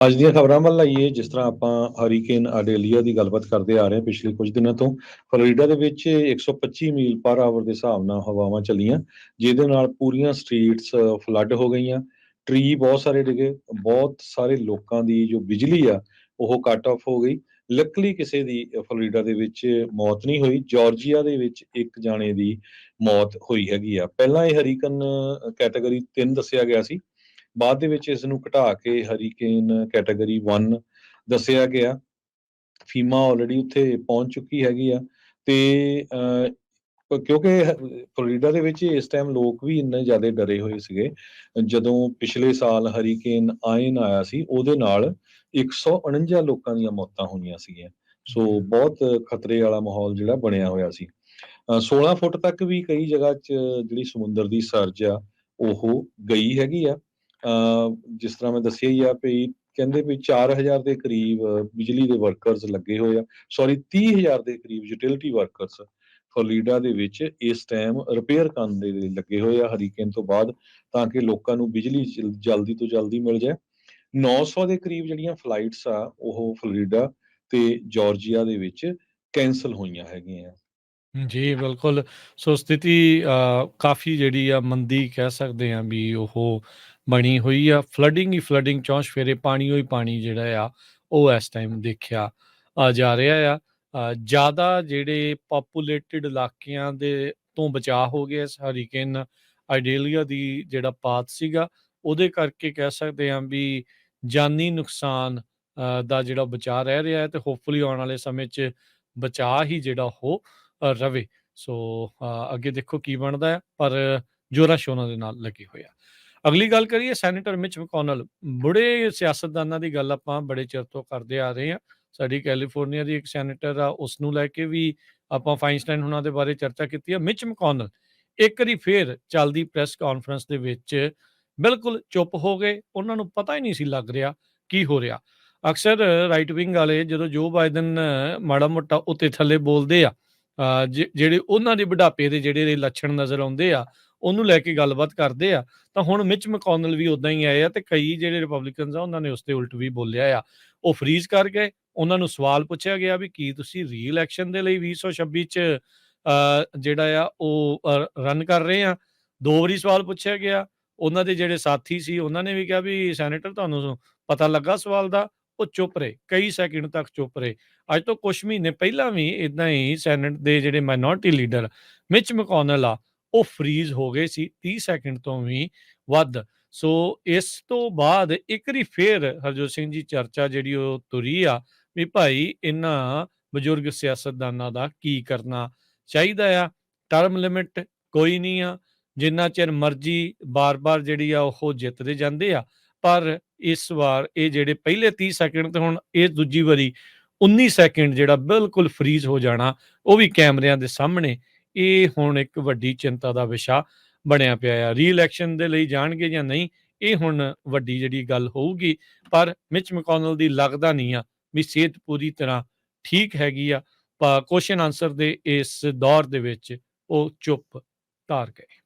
ਅੱਜ ਦੀਆਂ ਖਬਰਾਂ ਵੱਲ ਆਈਏ। ਜਿਸ ਤਰ੍ਹਾਂ ਆਪਾਂ ਹਰੀਕੇਨ ਆਡੇਲੀਆ ਦੀ ਗੱਲਬਾਤ ਕਰਦੇ ਆ ਰਹੇ ਹਾਂ ਪਿਛਲੇ ਕੁਝ ਦਿਨਾਂ ਤੋਂ। ਫਲੋਰੀਡਾ ਦੇ ਵਿੱਚ 125 ਮੀਲ ਪਰ ਆਵਰ ਦੇ ਹਿਸਾਬ ਨਾਲ ਹਵਾਵਾਂ ਚੱਲੀਆਂ, ਜਿਹਦੇ ਨਾਲ ਪੂਰੀਆਂ ਸਟਰੀਟਸ ਫਲੱਡ ਹੋ ਗਈਆਂ। ਟਰੀ ਬਹੁਤ ਸਾਰੇ ਡਿੱਗੇ, ਬਹੁਤ ਸਾਰੇ ਲੋਕਾਂ ਦੀ ਜੋ ਬਿਜਲੀ ਆ ਉਹ ਕੱਟ ਆਫ ਹੋ ਗਈ। ਲੱਕਲੀ ਕਿਸੇ ਦੀ ਫਲੋਰੀਡਾ ਦੇ ਵਿੱਚ ਮੌਤ ਨਹੀਂ ਹੋਈ। ਜਾਰਜੀਆ ਦੇ ਵਿੱਚ ਇੱਕ ਜਾਣੇ ਦੀ ਮੌਤ ਹੋਈ ਹੈਗੀ ਆ। ਪਹਿਲਾਂ ਇਹ ਹਰੀਕਨ ਕੈਟਾਗਰੀ 3 ਦੱਸਿਆ ਗਿਆ ਸੀ, ਬਾਅਦ ਦੇ ਵਿੱਚ ਇਸ ਨੂੰ ਘਟਾ ਕੇ ਹਰੀਕੇਨ ਕੈਟਾਗਰੀ 1 ਦੱਸਿਆ ਗਿਆ। ਫੀਮਾ ਆਲਰੇਡੀ ਉੱਥੇ ਪਹੁੰਚ ਚੁੱਕੀ ਹੈਗੀ ਆ। ਤੇ ਕਿਉਂਕਿ ਫਲੋਰੀਡਾ ਦੇ ਵਿੱਚ ਇਸ ਟਾਈਮ ਲੋਕ ਵੀ ਇੰਨੇ ਜ਼ਿਆਦਾ ਡਰੇ ਹੋਏ ਸੀਗੇ। ਜਦੋਂ ਪਿਛਲੇ ਸਾਲ ਹਰੀਕੇਨ ਆਇਨ ਆਇਆ ਸੀ, ਉਹਦੇ ਨਾਲ 149 ਲੋਕਾਂ ਦੀਆਂ ਮੌਤਾਂ ਹੋਈਆਂ ਸੀਗੀਆਂ। ਸੋ ਬਹੁਤ ਖਤਰੇ ਵਾਲਾ ਮਾਹੌਲ ਜਿਹੜਾ ਬਣਿਆ ਹੋਇਆ ਸੀ। 16 ਫੁੱਟ ਤੱਕ ਵੀ ਕਈ ਜਗ੍ਹਾ 'ਚ ਜਿਹੜੀ ਸਮੁੰਦਰ ਦੀ ਸਰਜ ਆ ਉਹ ਗਈ ਹੈਗੀ ਆ। ਜਿਸ ਤਰ੍ਹਾਂ ਮੈਂ ਦੱਸਿਆ ਹੀ ਆ ਵੀ ਕਹਿੰਦੇ ਵੀ 4000 ਦੇ ਕਰੀਬ ਬਿਜਲੀ ਦੇ ਵਰਕਰਸ ਲੱਗੇ ਹੋਏ ਆ। ਸੌਰੀ, 30,000 ਦੇ ਕਰੀਬ ਯੂਟਿਲਿਟੀ ਵਰਕਰਸ ਫਲੋਰੀਡਾ ਦੇ ਵਿੱਚ ਇਸ ਟਾਈਮ ਰਿਪੇਅਰ ਕਰਨ ਦੇ ਲਈ ਲੱਗੇ ਹੋਏ ਆ ਹਰੀਕੇਨ ਤੋਂ ਬਾਅਦ, ਤਾਂ ਕਿ ਲੋਕਾਂ ਨੂੰ ਬਿਜਲੀ ਜਲਦੀ ਤੋਂ ਜਲਦੀ ਮਿਲ ਜਾਏ। 900 ਦੇ ਕਰੀਬ ਜਿਹੜੀਆਂ ਫਲਾਈਟਸ ਆ ਉਹ ਫਲੋਰੀਡਾ ਤੇ ਜਾਰਜੀਆ ਦੇ ਵਿੱਚ ਕੈਂਸਲ ਹੋਈਆਂ ਹੈਗੀਆਂ। ਜੀ, ਬਿਲਕੁਲ। ਸੋ ਸਥਿਤੀ ਕਾਫੀ ਜਿਹੜੀ ਆ ਮੰਦੀ ਕਹਿ ਸਕਦੇ ਹਾਂ ਵੀ ਉਹ ਬਣੀ ਹੋਈ ਆ। ਫਲੱਡਿੰਗ ਹੀ ਫਲੱਡਿੰਗ, ਚੌਂ ਚੁਫੇਰੇ ਪਾਣੀ ਹੀ ਪਾਣੀ ਜਿਹੜਾ ਆ ਉਹ ਇਸ ਟਾਈਮ ਦੇਖਿਆ ਜਾ ਰਿਹਾ ਆ। ਜ਼ਿਆਦਾ ਜਿਹੜੇ ਪਾਪੂਲੇਟਿਡ ਇਲਾਕਿਆਂ ਦੇ ਤੋਂ ਬਚਾਅ ਹੋ ਗਿਆ ਇਸ ਹਰੀਕੇਨ ਆਈਡੇਲੀਆ ਦੀ ਜਿਹੜਾ ਪਾਥ ਸੀਗਾ, ਉਹਦੇ ਕਰਕੇ ਕਹਿ ਸਕਦੇ ਹਾਂ ਵੀ ਜਾਨੀ ਨੁਕਸਾਨ ਦਾ ਜਿਹੜਾ ਬਚਾਅ ਰਹਿ ਰਿਹਾ ਹੈ, ਤੇ ਹੋਪਫੁਲੀ ਆਉਣ ਵਾਲੇ ਸਮੇਂ 'ਚ ਬਚਾਅ ਹੀ ਜਿਹੜਾ ਉਹ ਰਵੇ। ਸੋ ਅੱਗੇ ਦੇਖੋ ਕੀ ਬਣਦਾ ਹੈ, ਪਰ ਜ਼ੋਰਾਂ ਸ਼ੋਰਾਂ ਦੇ ਨਾਲ ਲੱਗੇ ਹੋਏ ਆ। ਅਗਲੀ ਗੱਲ ਕਰੀਏ ਸੈਨੇਟਰ ਮਿਚ ਮੈਕੋਨਲ। ਬੜੇ ਸਿਆਸਤਦਾਨਾਂ ਦੀ ਗੱਲ ਆਪਾਂ ਬੜੇ ਚਿਰ ਤੋਂ ਕਰਦੇ ਆ ਰਹੇ ਹਾਂ। ਸਾਡੀ ਕੈਲੀਫੋਰਨੀਆ ਦੀ ਇੱਕ ਸੈਨੇਟਰ ਆ, ਉਸ ਨੂੰ ਲੈ ਕੇ ਵੀ ਆਪਾਂ ਫਾਈਨਸਟਾਈਨ ਉਹਨਾਂ ਦੇ ਬਾਰੇ ਚਰਚਾ ਕੀਤੀ ਆ। ਮਿਚ ਮੈਕੋਨਲ ਇੱਕ ਵਾਰੀ ਫੇਰ ਚੱਲਦੀ ਪ੍ਰੈਸ ਕਾਨਫਰੰਸ ਦੇ ਵਿੱਚ ਬਿਲਕੁਲ ਚੁੱਪ ਹੋ ਗਏ। ਉਹਨਾਂ ਨੂੰ ਪਤਾ ਹੀ ਨਹੀਂ ਸੀ ਲੱਗ ਰਿਹਾ ਕੀ ਹੋ ਰਿਹਾ। ਅਕਸਰ ਰਾਈਟ ਵਿੰਗ ਵਾਲੇ ਜਦੋਂ ਜੋ ਬਾਈਡਨ ਮਾੜਾ ਮੋਟਾ ਉੱਤੇ ਥੱਲੇ ਬੋਲਦੇ ਆ, ਜਿਹੜੇ ਉਹਨਾਂ ਦੇ ਬੁਢਾਪੇ ਦੇ ਜਿਹੜੇ ਲੱਛਣ ਨਜ਼ਰ ਆਉਂਦੇ ਆ, ਉਹਨੂੰ ਲੈ ਕੇ ਗੱਲਬਾਤ ਕਰਦੇ ਆ। ਤਾਂ ਹੁਣ ਮਿਚ ਮੈਕੋਨਲ ਵੀ ਉਦਾਂ ਹੀ ਆਏ ਆ, ਤੇ ਕਈ ਜਿਹੜੇ ਰਿਪਬਲਿਕਨਸ ਆ ਉਹਨਾਂ ਨੇ ਉਸ ਤੇ ਉਲਟ ਵੀ ਬੋਲਿਆ ਆ। ਉਹ ਫਰੀਜ਼ ਕਰ ਗਏ। ਉਹਨਾਂ ਨੂੰ ਸਵਾਲ ਪੁੱਛਿਆ ਗਿਆ ਵੀ ਕੀ ਤੁਸੀਂ ਰੀ ਇਲੈਕਸ਼ਨ ਦੇ ਲਈ 2026 ਚ ਜਿਹੜਾ ਆ ਉਹ ਰਨ ਕਰ ਰਹੇ ਆ। 2 ਵਾਰੀ ਸਵਾਲ ਪੁੱਛਿਆ ਗਿਆ। ਉਹਨਾਂ ਦੇ ਜਿਹੜੇ ਸਾਥੀ ਸੀ ਉਹਨਾਂ ਨੇ ਵੀ ਕਿਹਾ ਵੀ ਸੈਨੇਟਰ ਤੁਹਾਨੂੰ ਪਤਾ ਲੱਗਾ ਸਵਾਲ ਦਾ। ਉਹ ਚੁੱਪ ਰਹੇ, ਕਈ ਸੈਕਿੰਡ ਤੱਕ ਚੁੱਪ ਰਹੇ। ਅੱਜ ਤੋਂ ਕੁਝ ਮਹੀਨੇ ਪਹਿਲਾਂ ਵੀ ਇਦਾਂ ਹੀ ਸੈਨੇਟ ਦੇ ਜਿਹੜੇ ਮਾਈਨੋਰਟੀ ਲੀਡਰ ਮਿਚ ਮੈਕੋਨਲ ਆ, ਉਹ ਫਰੀਜ਼ ਹੋ ਗਏ ਸੀ 30 ਸੈਕਿੰਡ ਤੋਂ ਵੀ ਵੱਧ। ਸੋ ਇਸ ਤੋਂ ਬਾਅਦ ਇੱਕ ਵਾਰੀ ਫੇਰ ਹਰਜੋਤ ਸਿੰਘ ਜੀ ਚਰਚਾ ਜਿਹੜੀ ਉਹ ਤੁਰੀ ਆ ਵੀ ਭਾਈ ਇਹਨਾਂ ਬਜ਼ੁਰਗ ਸਿਆਸਤਦਾਨਾਂ ਦਾ ਕੀ ਕਰਨਾ ਚਾਹੀਦਾ ਆ। ਟਰਮ ਲਿਮਿਟ ਕੋਈ ਨਹੀਂ ਆ, ਜਿੰਨਾ ਚਿਰ ਮਰਜ਼ੀ ਬਾਰ-ਬਾਰ ਜਿਹੜੀ ਆ ਉਹ ਜਿੱਤਦੇ ਜਾਂਦੇ ਆ। ਪਰ ਇਸ ਵਾਰ ਇਹ ਜਿਹੜੇ ਪਹਿਲੇ 30 ਸੈਕਿੰਡ ਤੇ ਹੁਣ ਇਹ ਦੂਜੀ ਵਾਰੀ 19 ਸੈਕਿੰਡ ਜਿਹੜਾ ਬਿਲਕੁਲ ਫਰੀਜ਼ ਹੋ ਜਾਣਾ, ਉਹ ਵੀ ਕੈਮਰਿਆਂ ਦੇ ਸਾਹਮਣੇ, ਇਹ ਹੁਣ ਇੱਕ ਵੱਡੀ ਚਿੰਤਾ ਦਾ ਵਿਸ਼ਾ ਬਣਿਆ ਪਿਆ ਆ। ਰੀ ਇਲੈਕਸ਼ਨ ਦੇ ਲਈ ਜਾਣਗੇ ਜਾਂ ਨਹੀਂ, ਇਹ ਹੁਣ ਵੱਡੀ ਜਿਹੜੀ ਗੱਲ ਹੋਊਗੀ। ਪਰ ਮਿਚ ਮੈਕੋਨਲ ਦੀ ਲੱਗਦਾ ਨਹੀਂ ਆ ਵੀ ਸਿਹਤ ਪੂਰੀ ਤਰ੍ਹਾਂ ਠੀਕ ਹੈਗੀ ਆ। ਕੁਐਸਚਨ ਆਨਸਰ ਦੇ ਇਸ ਦੌਰ ਦੇ ਵਿੱਚ ਉਹ ਚੁੱਪ ਧਾਰ ਗਏ।